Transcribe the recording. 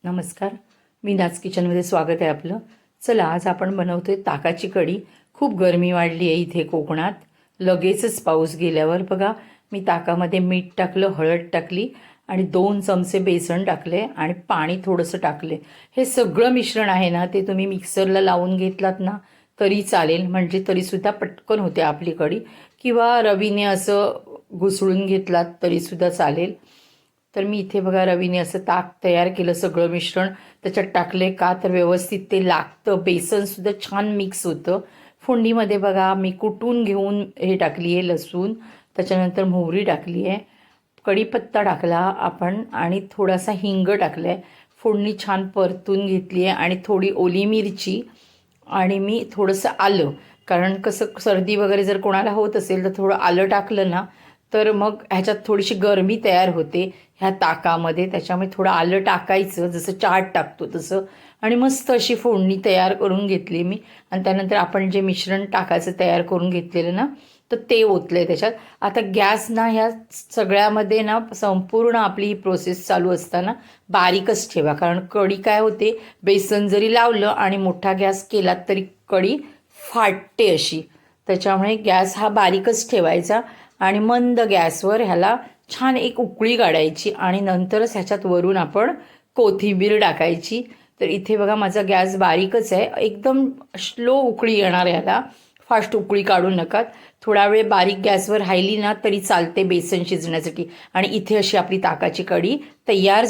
नमस्कार, मी नाच किचनमध्ये स्वागत आहे आपलं. चला, आज आपण बनवतोय ताकाची कढी. खूप गरमी वाढली आहे इथे कोकणात. लगेचच पाऊस गेल्यावर बघा, मी ताकामध्ये मीठ टाकलं, हळद टाकली आणि 2 चमचे बेसन टाकले आणि पाणी थोडंसं टाकले. हे सगळं मिश्रण आहे ना, ते तुम्ही मिक्सरला लावून घेतलात ना तरी चालेल, म्हणजे तरीसुद्धा पटकन होते आपली कढी. किंवा रवीने असं घुसळून घेतलात तरीसुद्धा चालेल. तर मी इथे बघा रवीने असं ताक तयार केलं, सगळं मिश्रण त्याच्यात टाकले का तर व्यवस्थित ते लागतं. बेसनसुद्धा छान मिक्स होतं. फोडणीमध्ये बघा मी कुटून घेऊन हे टाकली आहे लसूण, त्याच्यानंतर मोहरी टाकली आहे, कढीपत्ता टाकला आपण आणि थोडासा हिंग टाकला आहे. फोडणी छान परतून घेतली आहे आणि थोडी ओली मिरची आणि मी थोडंसं आलं, कारण कसं सर्दी वगैरे जर कोणाला होत असेल तर थोडं आलं टाकलं ना तर मग ह्याच्यात थोडीशी गरमी तयार होते ह्या ताकामध्ये. त्याच्यामुळे थोडं आलं टाकायचं, जसं चाट टाकतो तसं. आणि मस्त अशी फोडणी तयार करून घेतली मी. आणि त्यानंतर आपण जे मिश्रण टाकायचं तयार करून घेतलेलं ना, तर ते ओतलं आहे त्याच्यात. आता गॅस ना ह्या सगळ्यामध्ये ना संपूर्ण आपली ही प्रोसेस चालू असताना बारीकच ठेवा, कारण कढी काय होते, बेसन जरी लावलं आणि मोठा गॅस केलात तरी कढी फाटते अशी. त्याच्यामुळे गॅस हा बारीकच ठेवायचा आणि मंद गॅसवर ह्याला छान एक उकळी काढायची आणि नंतरच ह्याच्यात वरून आपण कोथिंबीर टाकायची. तर इथे बघा माझा गॅस बारीकच आहे, एकदम स्लो उकळी येणार ह्याला, फास्ट उकळी काढू नका. थोडा वेळ बारीक गॅसवर राहिली ना तरी चालते बेसन शिजण्यासाठी. आणि इथे अशी आपली ताकाची कढी तयार